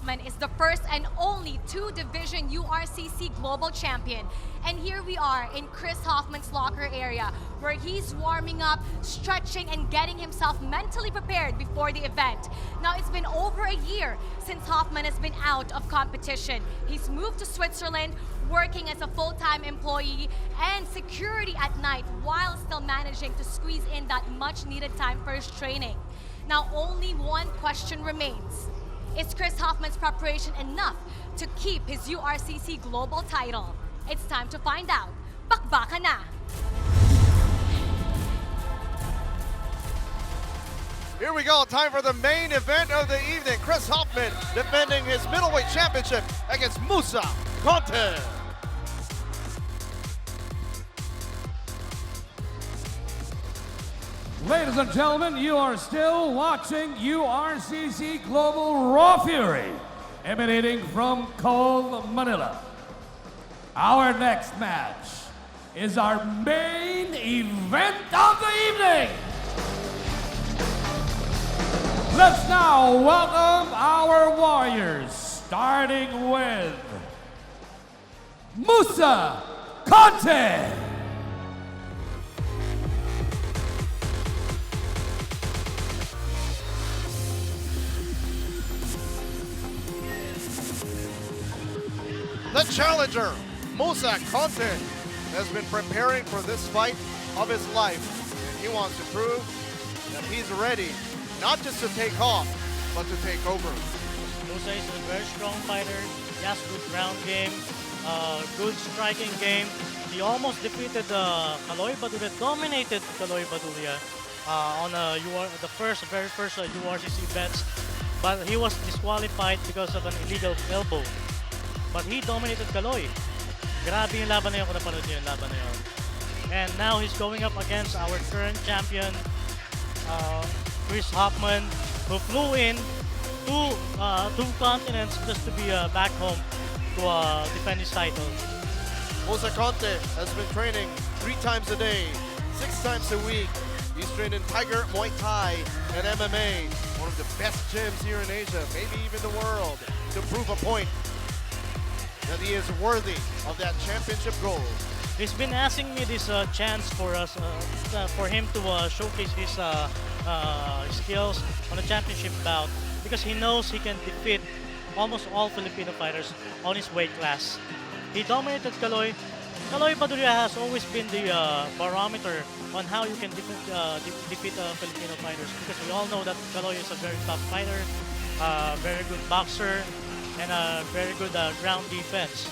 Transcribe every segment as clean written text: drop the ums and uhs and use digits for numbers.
Hofmann is the first and only two-division URCC Global Champion. And here we are in Chris Hofmann's locker area, where he's warming up, stretching, and getting himself mentally prepared before the event. Now, it's been over a year since Hofmann has been out of competition. He's moved to Switzerland, working as a full-time employee and security at night while still managing to squeeze in that much-needed time for his training. Now, only one question remains. Is Chris Hofmann's preparation enough to keep his URCC Global title? It's time to find out. Bakbaka na! Here we go, time for the main event of the evening. Chris Hofmann defending his middleweight championship against Musa Conteh. Ladies and gentlemen, you are still watching URCC Global Raw Fury, emanating from Cove, Manila. Our next match is our main event of the evening. Let's now welcome our warriors, starting with Musa Conteh. The challenger, Musa Conteh, has been preparing for this fight of his life. And he wants to prove that he's ready, not just to take off, but to take over. Musa is a very strong fighter. He has good ground game, good striking game. He almost defeated Kaloy Baduria, dominated Kaloy Baduria on the very first URCC bets. But he was disqualified because of an illegal elbow. But he dominated Kaloy. Grabe yung laban na yun kung napanood niyo yung laban na yun. And now he's going up against our current champion, Chris Hofmann, who flew in two continents just to be back home to defend his title. Musa Conteh has been training 3 times a day, 6 times a week. He's trained in Tiger, Muay Thai, and MMA, one of the best gyms here in Asia, maybe even the world, to prove a point that he is worthy of that championship gold. He's been asking me this chance for us, for him to showcase his skills on a championship bout, because he knows he can defeat almost all Filipino fighters on his weight class. He dominated Kaloy. Kaloy Baduria has always been the barometer on how you can defeat Filipino fighters, because we all know that Kaloy is a very tough fighter, very good boxer, and a very good ground defense.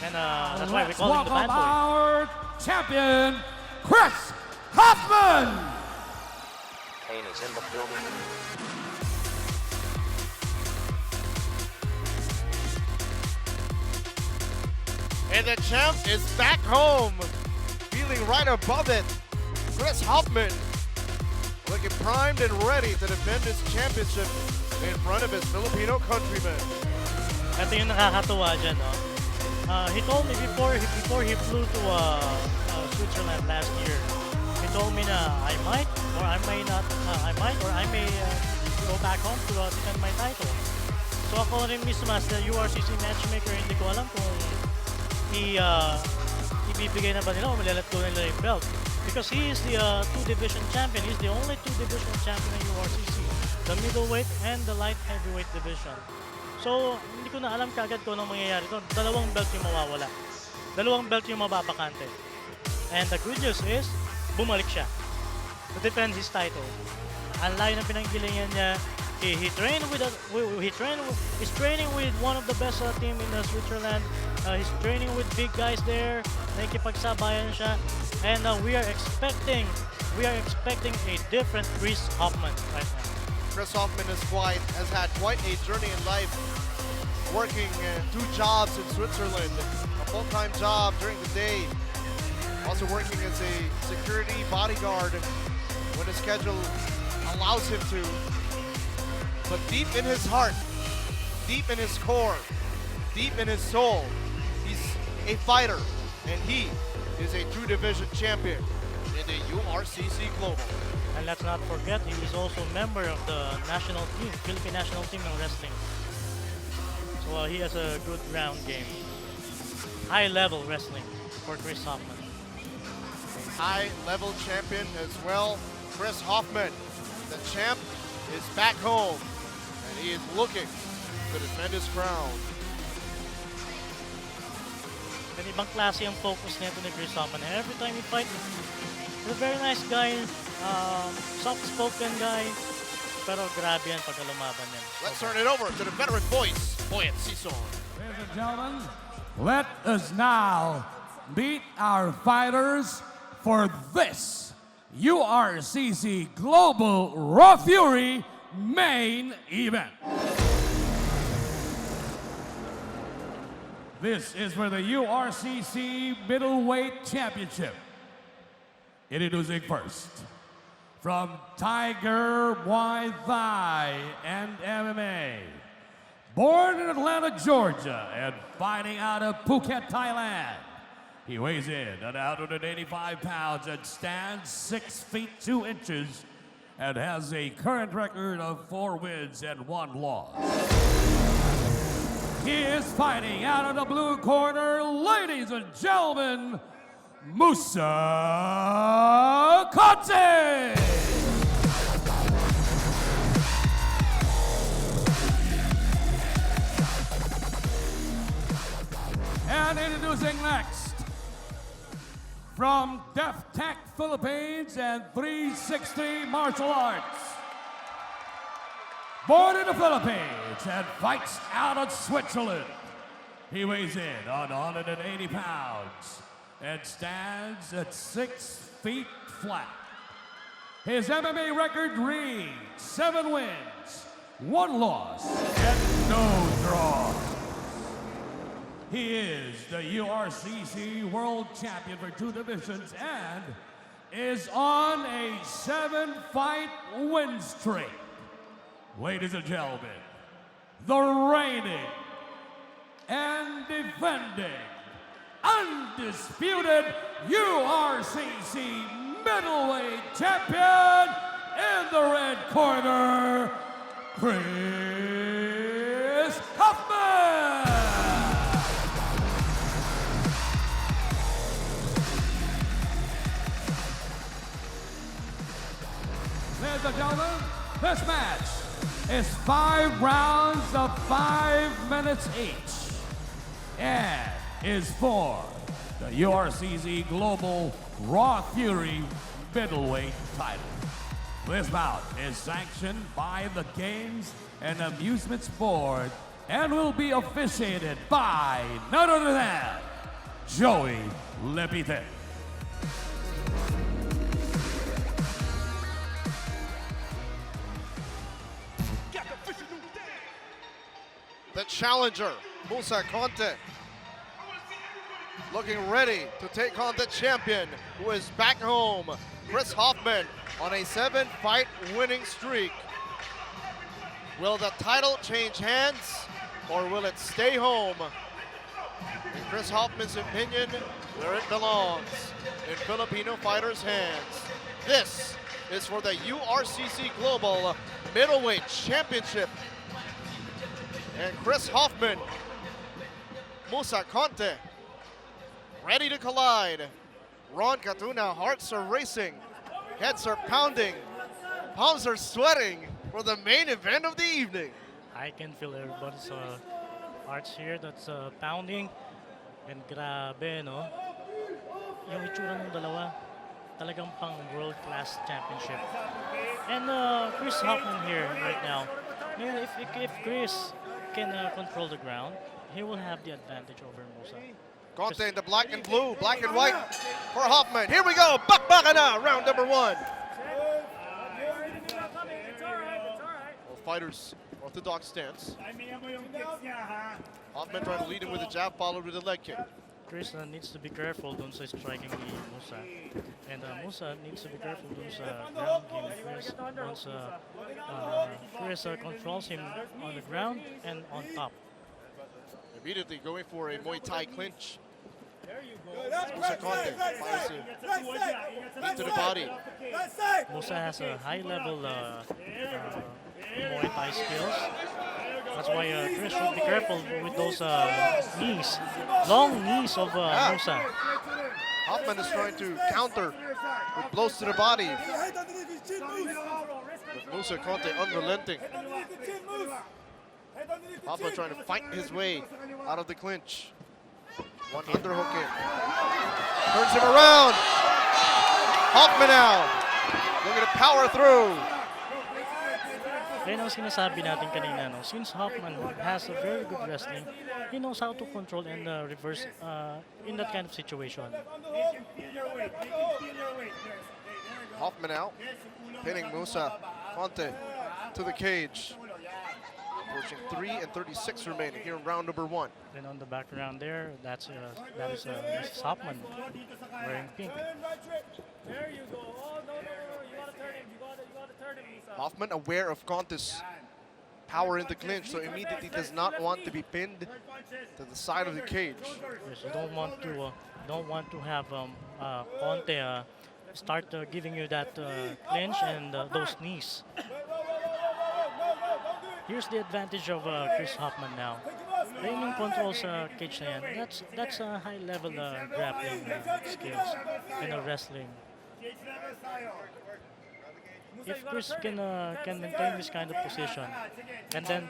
And that's why we call him the bad boy. Our champion, Chris Hofmann! Kane is in the building. And the champ is back home, feeling right above it. Chris Hofmann, looking primed and ready to defend his championship in front of his Filipino countrymen. Ito yung nakakatuwa dyan, no? He told me before he flew to Switzerland last year, he told me na I might or I may go back home to defend my title. So ako rin mismo as the URCC matchmaker, hindi ko alam kung ibibigay na ba nila o malalat ko nila yung belt. Because he is the two-division champion. He's the only two-division champion in URCC. The middleweight and the light heavyweight division. So, hindi ko na alam kagad kung anong mangyayari doon. 2 belt yung mawawala. 2 belt yung mababakante. And the good news is, bumalik siya to defend his title. Ang layo ng pinanggilingan niya, he's training with one of the best team in Switzerland. He's training with big guys there. Nakikipagsabayan siya. And we are expecting a different Chris Hofmann right now. Chris Hofmann has had quite a journey in life, working 2 jobs in Switzerland, a full-time job during the day, also working as a security bodyguard when his schedule allows him to. But deep in his heart, deep in his core, deep in his soul, he's a fighter, and he is a two-division champion in the URCC Global. And let's not forget, he is also a member of the national team, Philippine national team in wrestling. So he has a good ground game. High level wrestling for Chris Hofmann. High-level champion as well, Chris Hofmann. The champ is back home, and he is looking to defend his crown. And ibang klase ang focus nito ni Chris Hofmann. Every time he fights, he's a very nice guy, soft-spoken guy, pero grabe yan pagka lumaban yan. Let's turn it over to the veteran voice, Boyet Sison. Ladies and gentlemen, let us now meet our fighters for this URCC Global Raw Fury main event. This is for the URCC Middleweight Championship. Introducing first, from Tiger Muay Thai and MMA. Born in Atlanta, Georgia, and fighting out of Phuket, Thailand. He weighs in at 185 pounds and stands 6 feet 2 inches and has a current record of 4 wins and 1 loss. He is fighting out of the blue corner, ladies and gentlemen, Musa Conteh! And introducing next, from Def Tech Philippines and 360 Martial Arts. Born in the Philippines and fights out of Switzerland. He weighs in on 180 pounds and stands at 6 feet flat. His MMA record reads 7 wins, 1 loss, and no draws. He is the URCC World Champion for 2 divisions and is on a 7-fight win streak. Ladies and gentlemen, the reigning and defending undisputed URCC middleweight champion in the red corner, Chris Hofmann! Ladies and gentlemen, this match is 5 rounds of 5 minutes each and is for the URCC Global Raw Fury middleweight title. This bout is sanctioned by the Games and Amusements Board and will be officiated by none other than Joey Lepite. The challenger, Musa Conteh, looking ready to take on the champion, who is back home, Chris Hofmann, on a 7-fight winning streak. Will the title change hands, or will it stay home? In Chris Hoffmann's opinion, where it belongs, in Filipino fighters' hands. This is for the URCC Global Middleweight Championship. And Chris Hofmann, Musa Conteh, ready to collide. Ron Catuna, hearts are racing, heads are pounding, palms are sweating for the main event of the evening. I can feel everybody's hearts here that's pounding. And grabe, no? Yung itsura ng dalawa, talagang pang world-class championship. And Chris Hofmann here right now. If Chris can control the ground, he will have the advantage over Musa. Conteh in the black and blue, black and white for Hofmann. Here we go, bakbakan na, round number 1. Both fighters, orthodox stance. Hofmann trying to lead him with a jab, followed with a leg kick. Chris needs to be careful dun sa striking ni Musa. And Musa needs to be careful dun sa ground game ni Chris. Once Chris controls him on the ground and on top. Immediately going for a Muay Thai clinch. Musa Conteh fires into the body. Musa has a high-level Muay Thai skills. That's why Chris should be careful with those knees, long knees of Musa. Hofmann is trying to counter with blows to the body. But Musa Conteh unrelenting. Hofmann trying to fight his way out of the clinch. One underhook in. Turns him around. Hofmann now. Looking to power through. Kaya ang sinasabi natin kanina, no, since Hofmann has a very good wrestling, he knows how to control and reverse in that kind of situation. Hofmann out. Pinning Musa Conteh to the cage. Approaching 3:36 remaining here in round number 1. Then on the background there, that is Mrs. Hofmann wearing pink. There you go. Oh, no. You gotta turn him. You gotta turn him, Musa. Hoffmann aware of Conteh's power in the clinch, so immediately does not want to be pinned to the side of the cage. Yes, you don't want to have Conteh start giving you that clinch and those knees. Here's the advantage of Chris Hofmann now. Playing yung control sa cage na yan, that's a high-level grappling skills and wrestling. If Chris can maintain this kind of position, and then,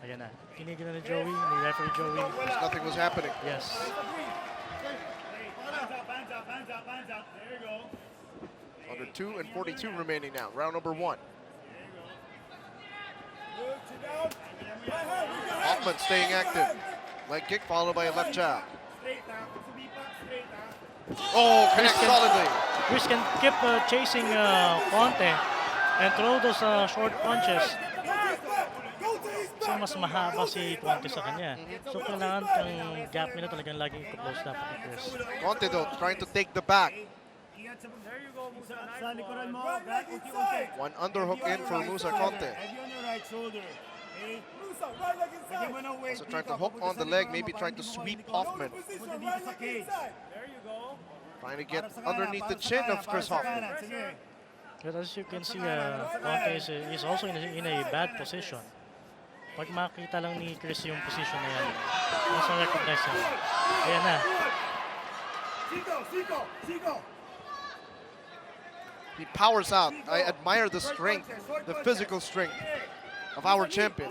ayan na, tinigil na ni Joey, ni referee Joey. Nothing was happening. Yes. Under 2:42 remaining now. Round number 1. Hofmann staying active. Leg kick followed by a left jab. Oh, connects solidly. Chris can keep chasing Conteh and throw those short punches. Kasi mas mahaba si Conteh sa kanya. So kailangan ang gap nila talagang laging i-close dapat ni Chris. Conteh though trying to take the back. There you go, Musa. One underhook in for Musa Conteh. So trying to hook on the leg, maybe trying to sweep Hofmann. There you go. Trying to get underneath the chin of Chris Hofmann. But as you can see, Conteh is also in a bad position. Pag makita lang ni Chris yung position na yan, mas recognize niya. Ayan na. He powers out. I admire the strength, the physical strength of our champion.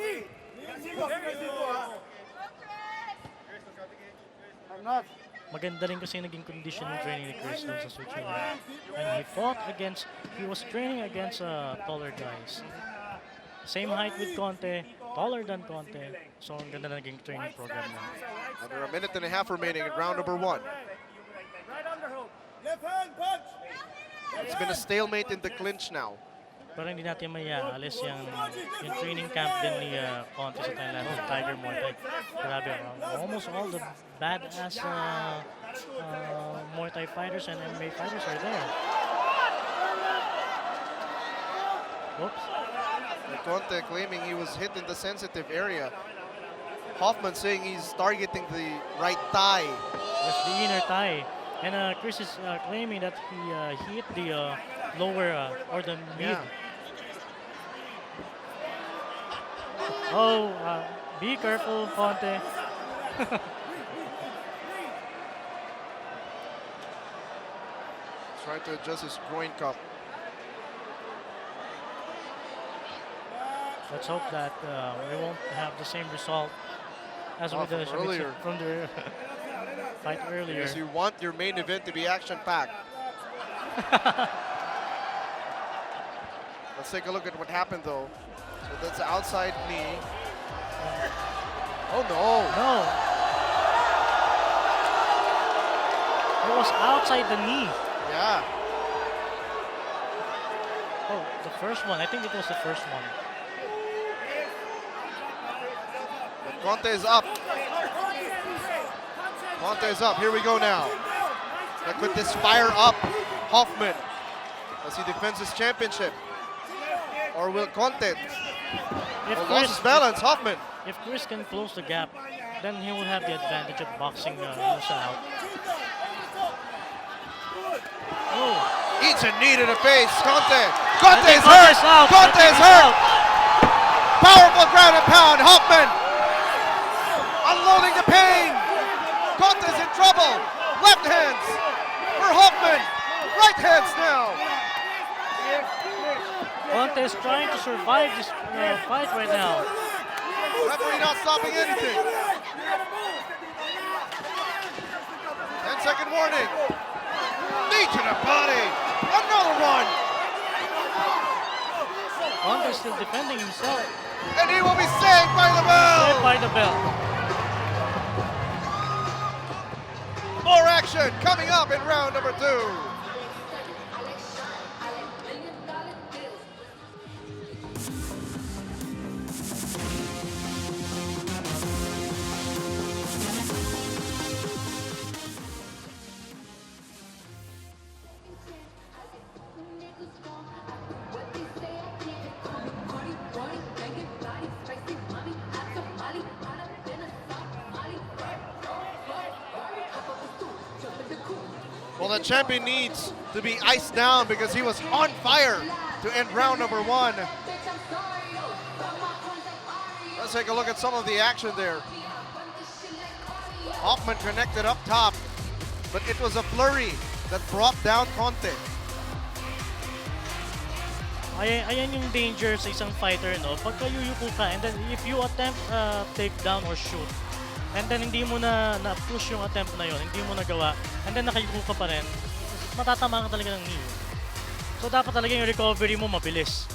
Maganda rin kasi naging conditioning training ni Chris dun sa Switzerland. And he was training against taller guys. Same height with Conteh, taller than Conteh. So ang ganda na naging training program niya. Under a minute and a half remaining in round number 1. Right underhook. Left hand punch. It's been a stalemate in the clinch now. Pero hindi natin maiaalis yung training camp din ni Conteh sa Thailand, yung Tiger Muay Thai. Grabe, almost all the badass Muay Thai fighters and MMA fighters are there. Oops. Conteh claiming he was hit in the sensitive area. Hofmann saying he's targeting the right thigh. That's the inner thigh. And Chris is claiming that he hit the lower or the mid. Yeah. Oh, be careful, Conteh. Trying to adjust his groin cup. Let's hope that we won't have the same result as with the earlier. from the fight earlier. Because you want your main event to be action-packed. Let's take a look at what happened though. So that's the outside knee. Oh no! No. It was outside the knee. Yeah. Oh, the first one. I think it was the first one. But Conteh is up. Conteh is up. Here we go now. Now could this fire up Hofmann as he defends his championship? Or will Conteh lost his balance? Hofmann. If Chris can close the gap, then he will have the advantage of boxing Musa out. Oh. Eats a knee to the face. Conteh. I Conteh think is hurt. Conteh's out. I Conteh think is he's hurt. out. Powerful ground and pound. Hofmann unloading the pain. Conteh's in trouble. Left hands for Hofmann. Right hands now. Conteh is trying to survive this fight right now. Referee not stopping anything. 10-second warning. Knee to the body. Another one. Conteh is still defending himself. And he will be saved by the bell. Saved by the bell. More action coming up in round number 2. Well, the champion needs to be iced down because he was on fire to end round number 1. Let's take a look at some of the action there. Hofmann connected up top, but it was a flurry that brought down Conteh. Ayan yung danger sa isang fighter, no? Pagka yuyuko ka, and then if you attempt takedown or shoot, and then hindi mo na-push yung attempt na yun, hindi mo nagawa, and then nakayuko ka pa rin, matatama ka talaga ng knee. So dapat talaga yung recovery mo mabilis.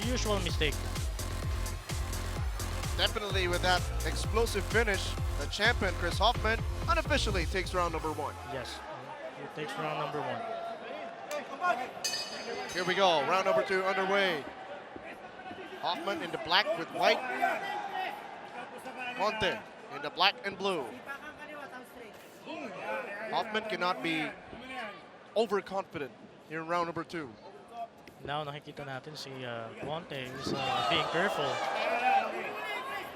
Usual mistake. Definitely with that explosive finish, the champion, Chris Hofmann, unofficially takes round number 1. Yes, he takes round number 1. Here we go, round number 2 underway. Hofmann in the black with white. Conteh in the black and blue. Hofmann cannot be overconfident here in round number 2. Now nakikita natin si Conteh is being careful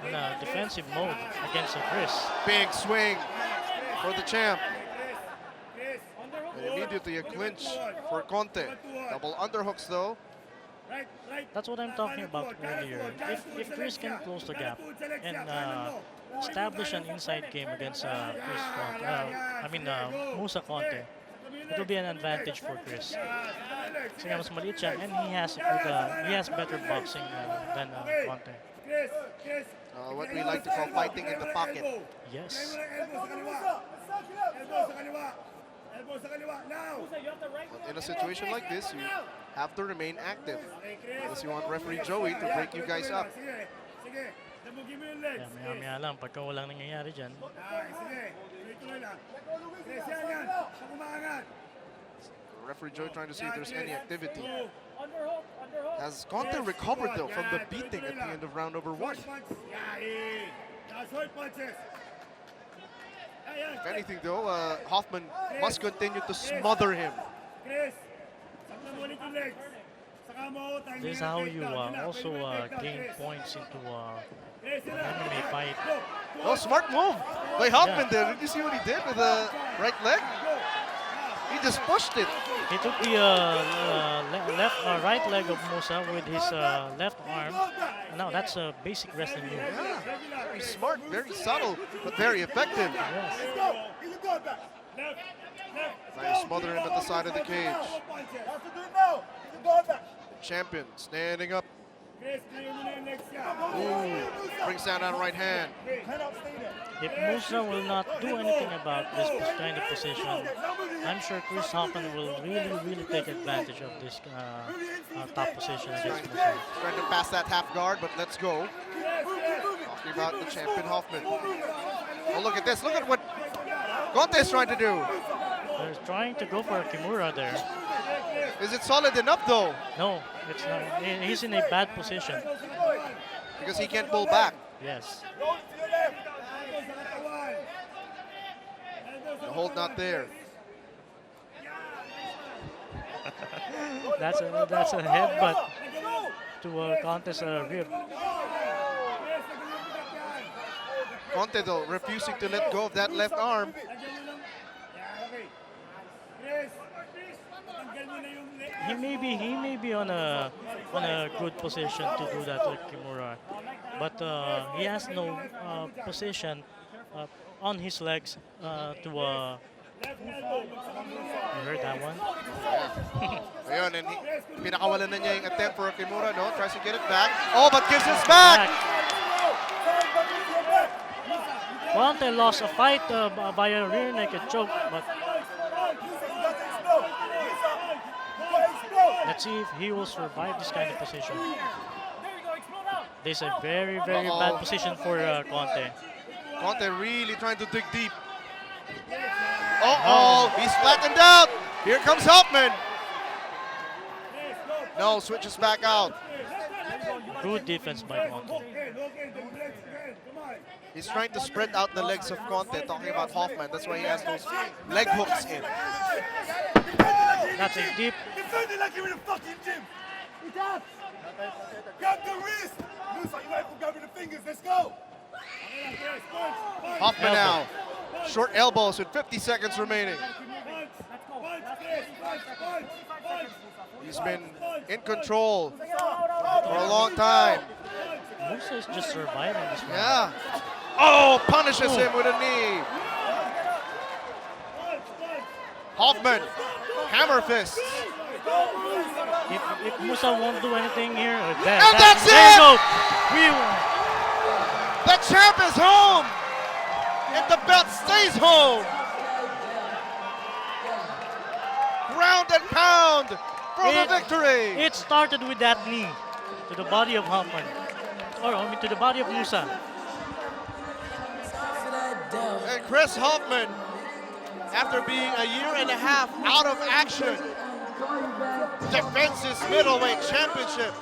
in a defensive mode against Chris. Big swing for the champ. And immediately a clinch for Conteh. Double underhooks though. That's what I'm talking about earlier. If Chris can close the gap and establish an inside game against Musa Conteh, it will be an advantage for Chris. Kasi nga mas maliit siya and he has better boxing than Conteh. What we like to call fighting in the pocket. Yes. But in a situation like this, you have to remain active because you want referee Joey to break you guys up. Yeah, maya-maya lang, pagka walang nangyayari dyan. Referee Joey trying to see if there's any activity. Has Conteh recovered though from the beating at the end of round number 1? If anything though, Hofmann must continue to smother him. This is how you also gain points into MMA fight. Oh, smart move by Hofmann there. Did you see what he did with the right leg? He just pushed it. He took the right leg of Musa with his left arm. Now that's a basic wrestling move. Yeah, very smart, very subtle, but very effective. Yes. Trying to smother him at the side of the cage. Champion standing up. Ooh, brings down that right hand. If Musa will not do anything about this kind of position, I'm sure Chris Hofmann will really take advantage of this top position against Musa. Trying to pass that half guard, but let's go. Talking about the champion Hofmann. Oh, look at this. Look at what Conteh is trying to do. They're trying to go for a Kimura there. Is it solid enough though? No, it's not. He's in a bad position. Because he can't pull back. Yes. The hold not there. That's a headbutt to Conteh's rib. Conteh though refusing to let go of that left arm. He may be on a on a good position to do that with Kimura. But he has no position on his legs to... you heard that one? Ayun, and pinakawalan na niya yung attempt for Kimura, no? Tries to get it back. Oh, but gives us back! Conteh lost a fight by a rear naked choke, but let's see if he will survive this kind of position. This is a very, very bad position for Conteh. Conteh really trying to dig deep. Uh-oh, he's flattened out. Here comes Hofmann. No, switches back out. Good defense by Conteh. He's trying to spread out the legs of Conteh, talking about Hofmann. That's why he has those leg hooks in. That's a deep. Defend it like you're in a fucking gym. Grab the wrist. Musa, you might grab the fingers. Let's go. Hofmann now. Short elbows with 50 seconds remaining. He's been in control for a long time. Musa is just surviving this one. Yeah. Oh, punishes him with a knee. Hofmann, hammer fists. If Musa won't do anything here, there that's you it! go. We won. The champ is home, and the belt stays home. Ground and pound for the victory. It started with that knee to the body of Hofmann, or I mean to the body of Musa. And Chris Hofmann, after being a year and a half out of action, defends his middleweight championship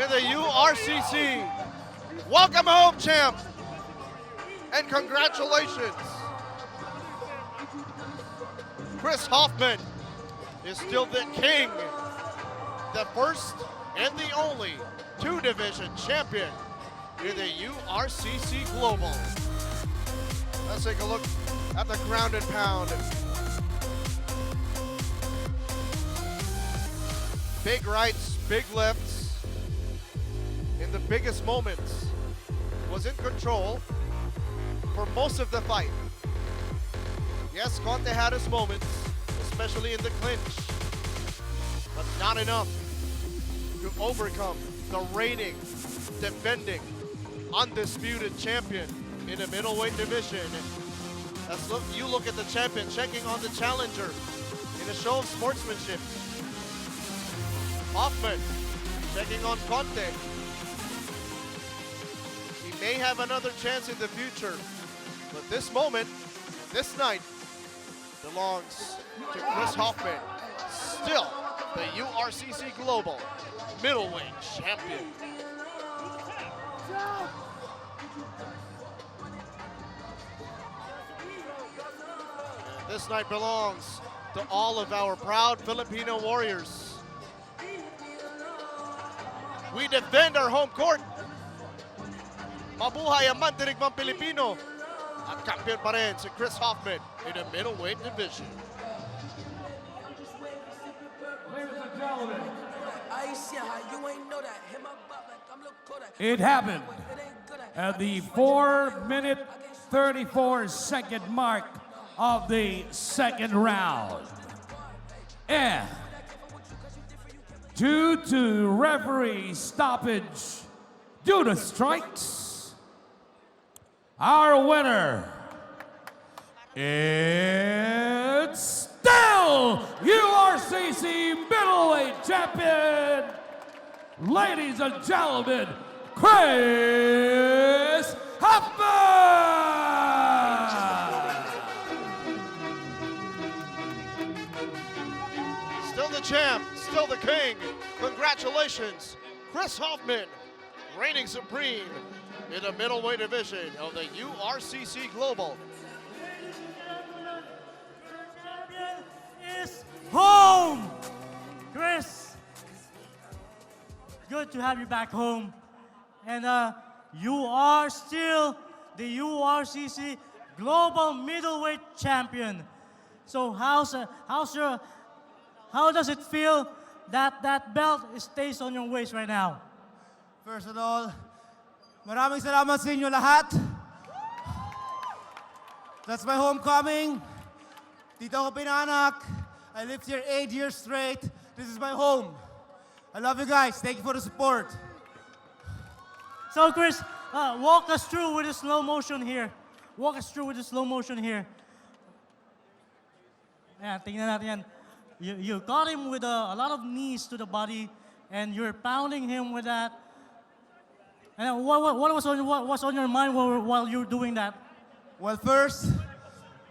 in the URCC. Welcome home, champ, and congratulations. Chris Hofmann is still the king, the first and the only two-division champion in the URCC Global. Let's take a look at the ground and pound. Big rights, big lefts. In the biggest moments, was in control for most of the fight. Yes, Conteh had his moments, especially in the clinch, but not enough to overcome the reigning, defending, undisputed champion in the middleweight division. You look at the champion checking on the challenger in a show of sportsmanship. Hofmann checking on Conteh. He may have another chance in the future, but this moment, this night, belongs to Chris Hofmann, still the URCC Global middleweight champion. And this night belongs to all of our proud Filipino warriors. We defend our home court. Mabuhay ang mandirigmang Pilipino. At kampiyon pa rin si Chris Hofmann in the middleweight division. It happened at the 4-minute 34-second mark of the second round. And due to referee stoppage due to strikes, our winner, it's still URCC middleweight champion, ladies and gentlemen, Chris Hofmann! Still the champ, still the king. Congratulations, Chris Hofmann, reigning supreme in the middleweight division of the URCC Global. Champion is home! Chris, good to have you back home. And you are still the URCC Global Middleweight Champion. So how does it feel that belt stays on your waist right now. First of all, maraming salamat sa inyo lahat. That's my homecoming. Dito ako pinanak. I lived here 8 years straight. This is my home. I love you guys. Thank you for the support. So Chris, walk us through with the slow motion here. Walk us through with the slow motion here. Ayan, tingnan natin yan. You got him with a lot of knees to the body, and you're pounding him with that. And what was on your mind while you were doing that? Well, first,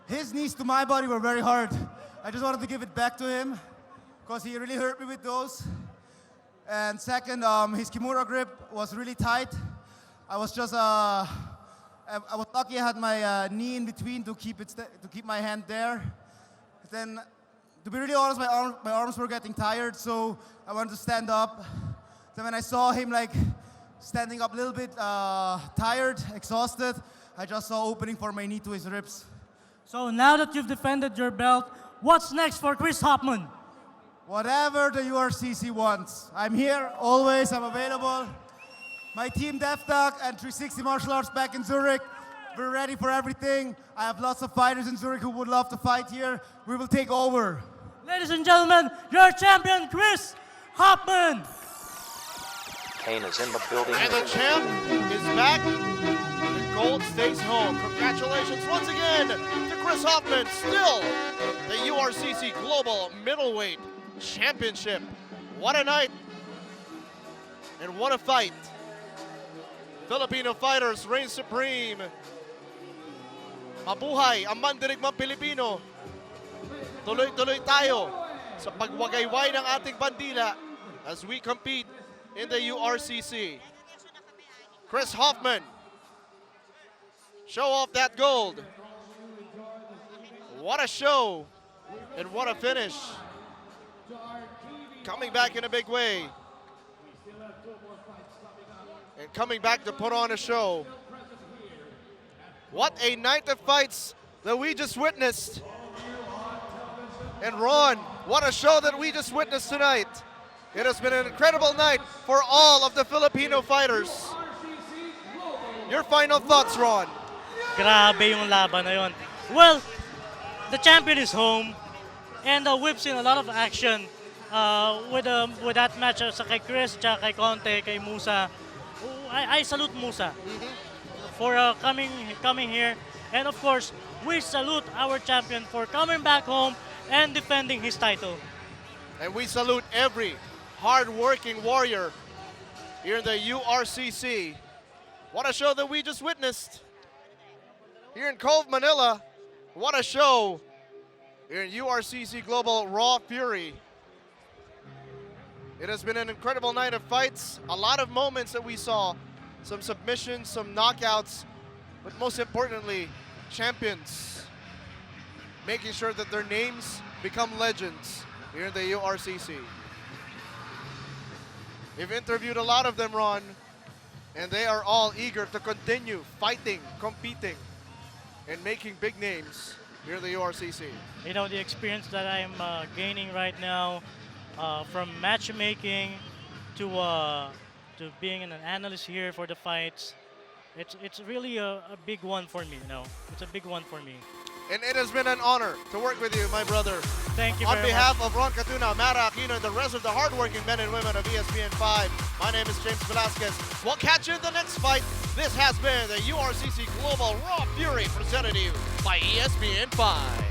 his knees to my body were very hard. I just wanted to give it back to him because he really hurt me with those. And second, his Kimura grip was really tight. I was just, I was lucky I had my knee in between to keep my hand there. Then, to be really honest, my arms were getting tired, so I wanted to stand up. Then when I saw him like standing up a little bit tired, exhausted, I just saw opening for my knee to his ribs. So now that you've defended your belt, what's next for Chris Hofmann? Whatever the URCC wants. I'm here, always, I'm available. My team DefTech and 360 Martial Arts back in Zurich. We're ready for everything. I have lots of fighters in Zurich who would love to fight here. We will take over. Ladies and gentlemen, your champion, Chris Hofmann. Kane is in the building. And the champ is back. The gold stays home. Congratulations once again to Chris Hofmann, still the URCC Global Middleweight Championship. What a night and what a fight. Filipino fighters reign supreme. Mabuhay ang mandirigmang Pilipino. Tuloy-tuloy tayo sa pagwagayway ng ating bandila as we compete in the URCC. Chris Hofmann, show off that gold. What a show and what a finish. Coming back in a big way. And coming back to put on a show. What a night of fights that we just witnessed. And Ron, what a show that we just witnessed tonight. It has been an incredible night for all of the Filipino fighters. Your final thoughts, Ron? Grabe yung laban na yun. Well, the champion is home, and we've seen a lot of action with that match sa kay Chris, tsaka kay Conteh, kay Musa. I salute Musa for coming here, and of course, we salute our champion for coming back home and defending his title. And we salute every hard-working warrior here in the URCC. What a show that we just witnessed here in Cove, Manila. What a show here in URCC Global Raw Fury. It has been an incredible night of fights, a lot of moments that we saw, some submissions, some knockouts, but most importantly, champions making sure that their names become legends here in the URCC. We've interviewed a lot of them, Ron, and they are all eager to continue fighting, competing, and making big names here in the URCC. You know, the experience that I'm gaining right now, from matchmaking to being an analyst here for the fights, it's really a big one for me. You know, it's a big one for me. And it has been an honor to work with you, my brother. Thank you On very behalf much. of Ron Catuna, Mara Aquino, and the rest of the hardworking men and women of ESPN5, my name is James Velasquez. We'll catch you in the next fight. This has been the URCC Global Raw Fury presented to you by ESPN5.